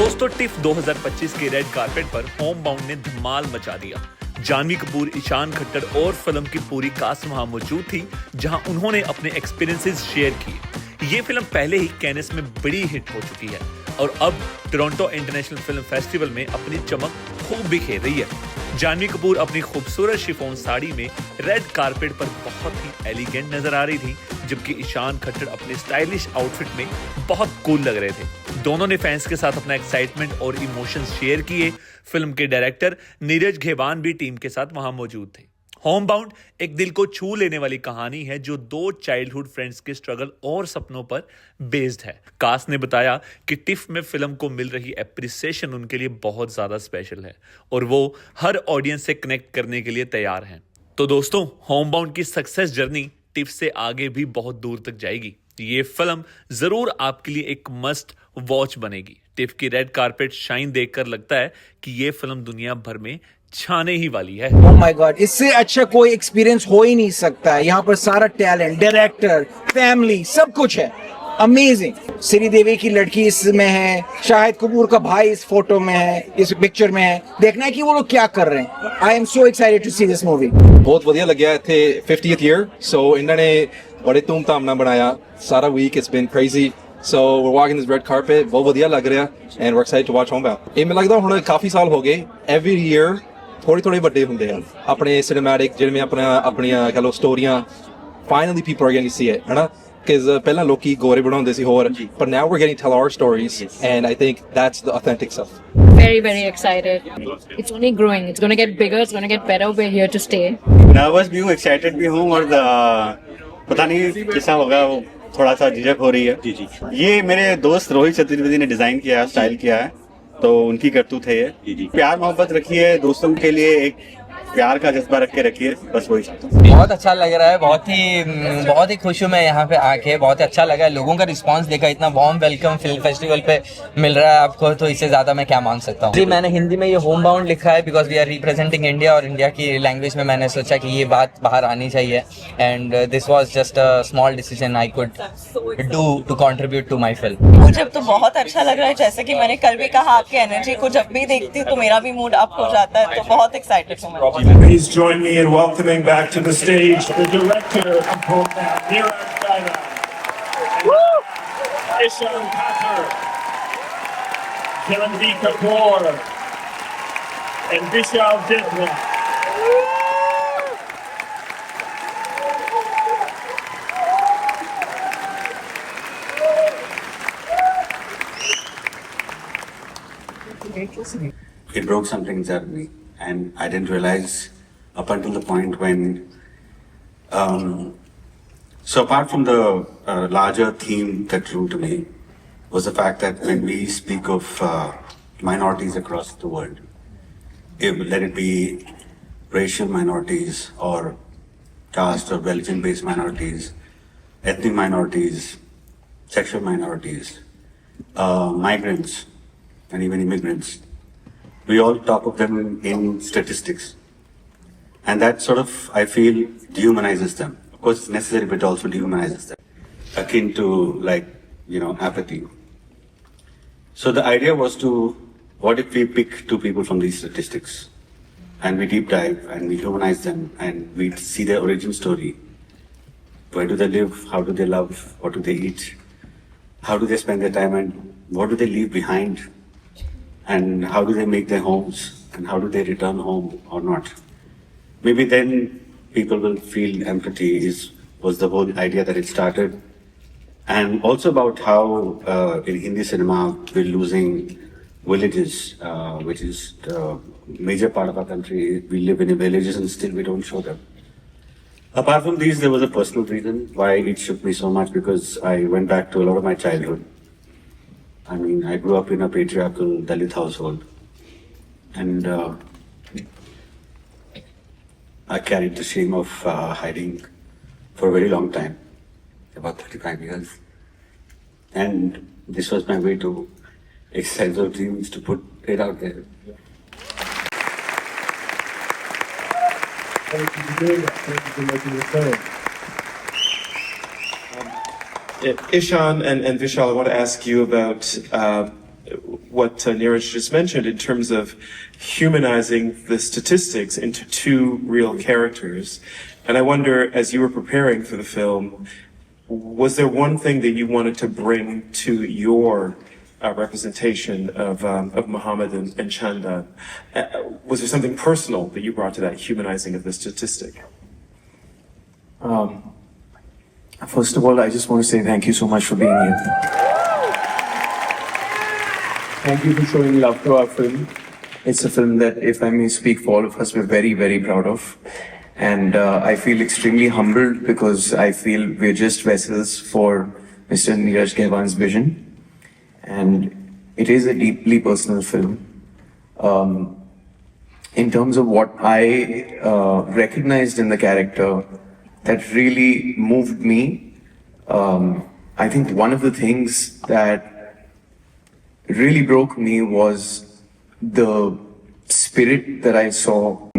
दोस्तों टिफ 2025 के red carpet पर होम बाउंड ने धमाल मचा दिया। जानवी कपूर, ईशान खट्टर और फिल्म की पूरी कास्ट वहां मौजूद थी, जहां उन्होंने अपने एक्सपीरियंसेस शेयर किए। ये फिल्म पहले ही कैनस में बड़ी हिट हो चुकी है और अब टोरंटो इंटरनेशनल फिल्म फेस्टिवल में अपनी चमक खूब बिखेर रही है। जानवी कपूर अपनी खूबसूरत शिफॉन साड़ी में रेड कारपेट पर बहुत ही एलिगेंट नजर आ रही थी, जबकि ईशान खट्टर अपने स्टाइलिश आउटफिट में बहुत कूल लग रहे थे। दोनों ने फैंस के साथ अपना एक्साइटमेंट और इमोशंस शेयर किए। फिल्म के डायरेक्टर नीरज घेवान भी टीम के साथ वहां मौजूद थे। होम बाउंड एक दिल को छू लेने वाली कहानी है जो दो चाइल्डहुड फ्रेंड्स के स्ट्रगल और सपनों पर बेस्ड है। कास्ट ने बताया कि टिफ में फिल्म को मिल रही एप्रिसिएशन उनके लिए बहुत ज्यादा स्पेशल है और वो हर ऑडियंस से कनेक्ट करने के लिए तैयार हैं। तो दोस्तों, होम बाउंड की सक्सेस जर्नी टिफ से आगे भी बहुत दूर तक जाएगी। ये फिल्म जरूर आपके लिए एक मस्ट वॉच बनेगी। टिफ की रेड कारपेट शाइन देखकर लगता है कि ये फिल्म दुनिया भर में छाने ही वाली है। ओह माय गॉड, इससे अच्छा कोई एक्सपीरियंस हो ही नहीं सकता है। यहाँ पर सारा टैलेंट, डायरेक्टर, फैमिली, सब कुछ है। अमेजिंग। श्रीदेवी की लड़की इसमें है, शाहिद कपूर का भाई इस फोटो में है, इस पिक्चर में है। देखना है कि वो लोग क्या कर रहे हैं। I am so excited to see this movie. बहुत ਵਧੀਆ ਲੱਗਿਆ ਇੱਥੇ 50th year, so ਇਹਨਾਂ ਨੇ ਬੜੇ ਧੂਮਧਾਮ ਨਾਲ ਬਣਾਇਆ ਸਾਰਾ week. It's been crazy, so we're walking this red carpet. ਬਹੁਤ ਵਧੀਆ ਲੱਗ ਰਿਹਾ and we're excited to watch Homebound. ਇਹ ਮੈਨੂੰ ਲੱਗਦਾ ਹੁਣ ਕਾਫੀ ਸਾਲ ਹੋ ਗਏ every year ਥੋੜੇ ਵੱਡੇ ਹੁੰਦੇ ਆ ਆਪਣੇ ਸਿਨੇਮੈਟਿਕ ਜਿਵੇਂ ਆਪਣੀਆਂ ਕਹ ਲੋ ਸਟੋਰੀਆਂ finally people are getting to see it, ਹੈ ਨਾ? Because ਪਹਿਲਾਂ ਲੋਕੀ ਗੋਰੇ ਬਣਾਉਂਦੇ ਸੀ ਹੋਰ, but now we're getting to tell our stories and I think that's the authentic stuff. Very excited. It's only growing. It's going to get bigger. It's going to get better. We're here to stay. Nervous भी हूँ, excited भी हूँ और पता नहीं कैसा होगा, वो थोड़ा सा झिझक हो रही है। जी ये मेरे दोस्त रोहित चतुर्वेदी ने डिजाइन किया है, स्टाइल किया है, तो उनकी करतूत है ये। प्यार मोहब्बत रखिए, दोस्तों के लिए एक प्यार का जज्बा रख के रखिए, बस वही चाहता हूँ। बहुत अच्छा लग रहा है, बहुत ही खुश हूँ मैं यहाँ पे आके। बहुत अच्छा लगा, लोगों का रिस्पांस देखा, इतना वार्म वेलकम फिल्म फेस्टिवल पे मिल रहा है आपको, तो इससे ज्यादा मैं क्या मांग सकता हूँ। जी मैंने हिंदी में ये होम बाउंड लिखा है because we are representing India और इंडिया की लैंग्वेज में मैंने सोचा कि ये बात बाहर आनी चाहिए and this was just a small decision I could do to contribute to my film. मुझे तो बहुत अच्छा लग रहा है, जैसे कि मैंने कल भी कहा, आपकी एनर्जी को जब भी देखती हूँ तो मेरा भी मूड अप हो जाता है, तो बहुत एक्साइटेड हूँ मैं। Please join me in welcoming back to the stage the director of Homebound, Neeraj Dhaya, Ishan Khattar, Janvi Kapoor, and Vishal Didra. It broke some things out of me, and I didn't realize up until the point when. So apart from the larger theme that drew to me was the fact that when we speak of minorities across the world, let it be racial minorities or caste or religion-based minorities, ethnic minorities, sexual minorities, migrants, and even immigrants, we all talk of them in statistics. And that sort of, I feel, dehumanizes them. Of course, it's necessary, but it also dehumanizes them. Akin to, like, apathy. So the idea was what if we pick two people from these statistics and we deep dive and we humanize them and we see their origin story. Where do they live? How do they love? What do they eat? How do they spend their time and what do they leave behind? And how do they make their homes? And how do they return home or not? Maybe then people will feel empathy was the whole idea that it started. And also about how in Hindi cinema we're losing villages, which is the major part of our country. We live in villages and still we don't show them. Apart from these, there was a personal reason why it shook me so much, because I went back to a lot of my childhood. I mean, I grew up in a patriarchal Dalit household. And I carried the shame of hiding for a very long time, about 35 years. And this was my way to exercise those dreams, to put it out there. Thank you for doing that. Thank you for making the film. Ishan and Vishal, I want to ask you about what Neeraj just mentioned in terms of humanizing the statistics into two real characters. And I wonder, as you were preparing for the film, was there one thing that you wanted to bring to your representation of Muhammad and Chandan? Was there something personal that you brought to that humanizing of the statistic? First of all, I just want to say thank you so much for being here. Thank you for showing love to our film. It's a film that, if I may speak for all of us, we're very, very proud of. And I feel extremely humbled because I feel we're just vessels for Mr. Neeraj Kehwan's vision. And it is a deeply personal film. In terms of what I recognized in the character that really moved me, I think one of the things that really broke me was the spirit that I saw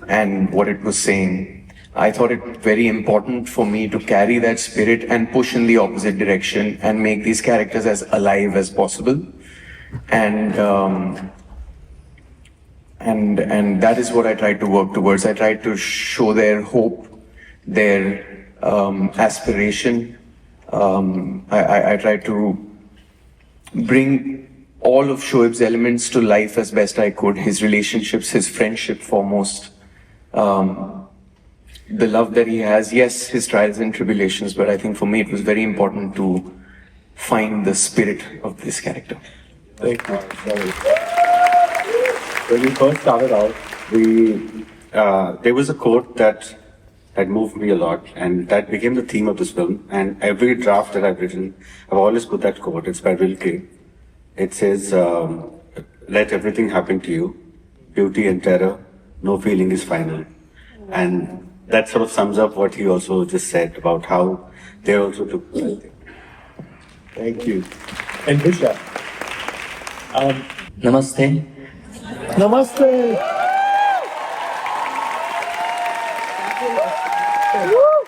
and what it was saying. I thought it very important for me to carry that spirit and push in the opposite direction and make these characters as alive as possible. And that is what I tried to work towards. I tried to show their hope, their aspiration. I tried to bring all of Shoaib's elements to life as best I could. His relationships, his friendship foremost. The love that he has, yes, his trials and tribulations, but I think for me it was very important to find the spirit of this character. Thank you. When we first started out, there was a quote that moved me a lot, and that became the theme of this film. And every draft that I've written, I've always put that quote. It's by Rilke. It says, "Let everything happen to you, beauty and terror, no feeling is final." And that sort of sums up what he also just said about how they also took that thing. Thank you. And Disha. Namaste. Namaste.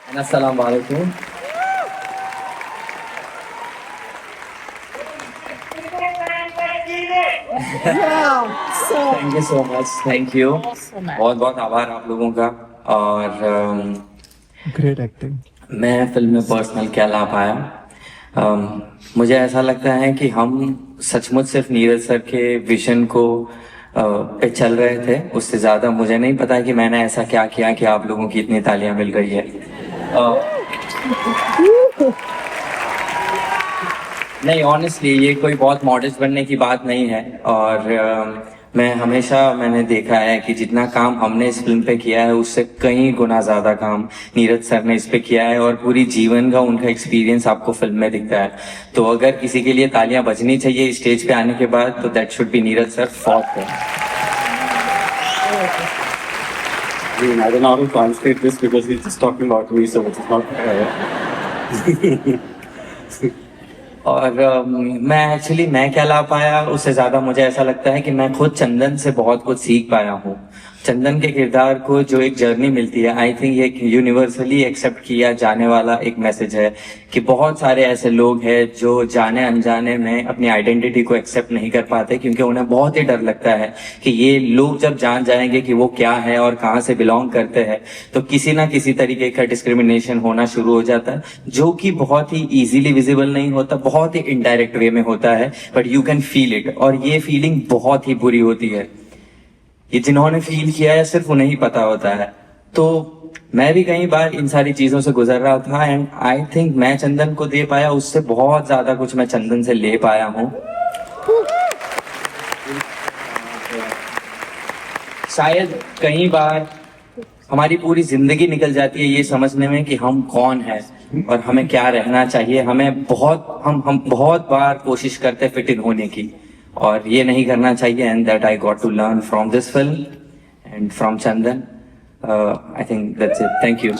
And Assalamu alaikum. Thank you so much. Thank you. बहुत बहुत आभार आप लोगों का. और Great acting. मैं film में personal क्या ला पाया, मुझे ऐसा लगता है कि हम सचमुच सिर्फ नीरज सर के विजन को पे चल रहे थे. उससे ज्यादा मुझे नहीं पता कि मैंने ऐसा क्या किया कि आप लोगों की इतनी तालियां मिल रही है. नहीं, ऑनेस्टली ये कोई बहुत मॉडेस्ट बनने की बात नहीं है. और मैंने देखा है कि जितना काम हमने इस फिल्म पे किया है उससे कई गुना ज्यादा काम नीरज सर ने इस पे किया है. और पूरी जीवन का उनका एक्सपीरियंस आपको फिल्म में दिखता है. तो अगर किसी के लिए तालियां बजनी चाहिए स्टेज पे आने के बाद, तो that should be Neeraj sir for I don't know how to translate this because he's just talking about me, so it's not और मैं क्या ला पाया, उससे ज्यादा मुझे ऐसा लगता है कि मैं खुद चंदन से बहुत कुछ सीख पाया हूँ. चंदन के किरदार को जो एक जर्नी मिलती है, आई थिंक ये यूनिवर्सली एक्सेप्ट किया जाने वाला एक मैसेज है कि बहुत सारे ऐसे लोग हैं जो जाने अनजाने में अपनी आइडेंटिटी को एक्सेप्ट नहीं कर पाते, क्योंकि उन्हें बहुत ही डर लगता है कि ये लोग जब जान जाएंगे कि वो क्या है और कहाँ से बिलोंग करते हैं, तो किसी ना किसी तरीके का डिस्क्रिमिनेशन होना शुरू हो जाता है, जो कि बहुत ही इजीली विजिबल नहीं होता, बहुत ही इनडायरेक्ट वे में होता है, but you can feel it. और ये फीलिंग बहुत ही बुरी होती है. ये जिन्होंने फील किया है सिर्फ उन्हें ही पता होता है. तो मैं भी कई बार इन सारी चीजों से गुजर रहा था, एंड आई थिंक मैं चंदन को दे पाया उससे बहुत ज्यादा कुछ मैं चंदन से ले पाया हूँ. शायद कई बार हमारी पूरी जिंदगी निकल जाती है ये समझने में कि हम कौन हैं और हमें क्या रहना चाहिए. हम बहुत बार कोशिश करते फिट इन होने की, और ये नहीं करना चाहिए. And that I got to learn from this film and from Chandan. I think that's it. Thank you.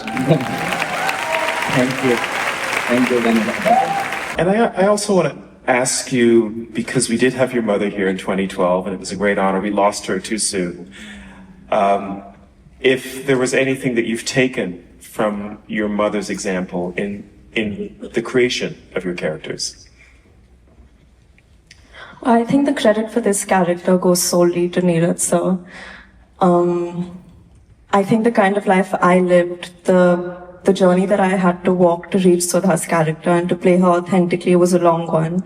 Thank you. And I also want to ask you, because we did have your mother here in 2012, and it was a great honor. We lost her too soon. If there was anything that you've taken from your mother's example in the creation of your characters. I think the credit for this character goes solely to Neeraj sir. I think the kind of life I lived, the journey that I had to walk to reach Sudha's character and to play her authentically was a long one.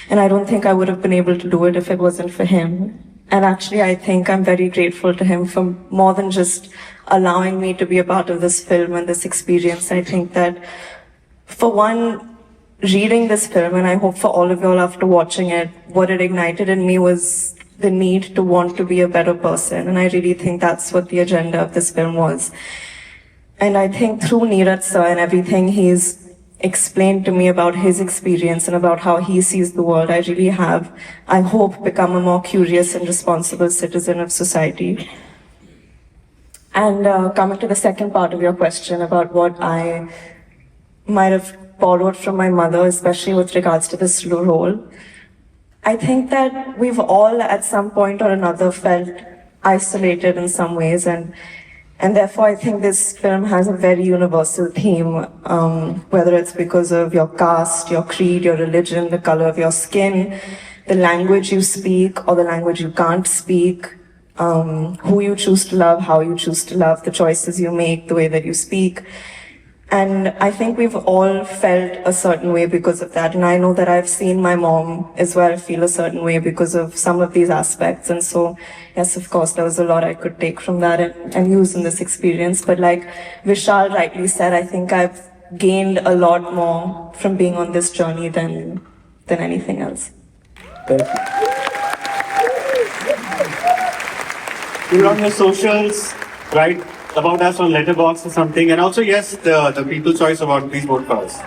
And I don't think I would have been able to do it if it wasn't for him. And actually, I think I'm very grateful to him for more than just allowing me to be a part of this film and this experience. I think that, for one, reading this film, and I hope for all of y'all after watching it, what it ignited in me was the need to want to be a better person. And I really think that's what the agenda of this film was. And I think through Neeraj sir and everything he's explained to me about his experience and about how he sees the world, I really have, I hope, become a more curious and responsible citizen of society. And coming to the second part of your question about what I might have borrowed from my mother, especially with regards to this role, I think that we've all at some point or another felt isolated in some ways, and therefore I think this film has a very universal theme, whether it's because of your caste, your creed, your religion, the color of your skin, the language you speak or the language you can't speak, who you choose to love, how you choose to love, the choices you make, the way that you speak. And I think we've all felt a certain way because of that. And I know that I've seen my mom as well feel a certain way because of some of these aspects. And so, yes, of course, there was a lot I could take from that and use in this experience. But like Vishal rightly said, I think I've gained a lot more from being on this journey than anything else. Thank you. You're on your socials, right? About us on Letterboxd or something. And also, yes, the People's Choice Award, please vote for us.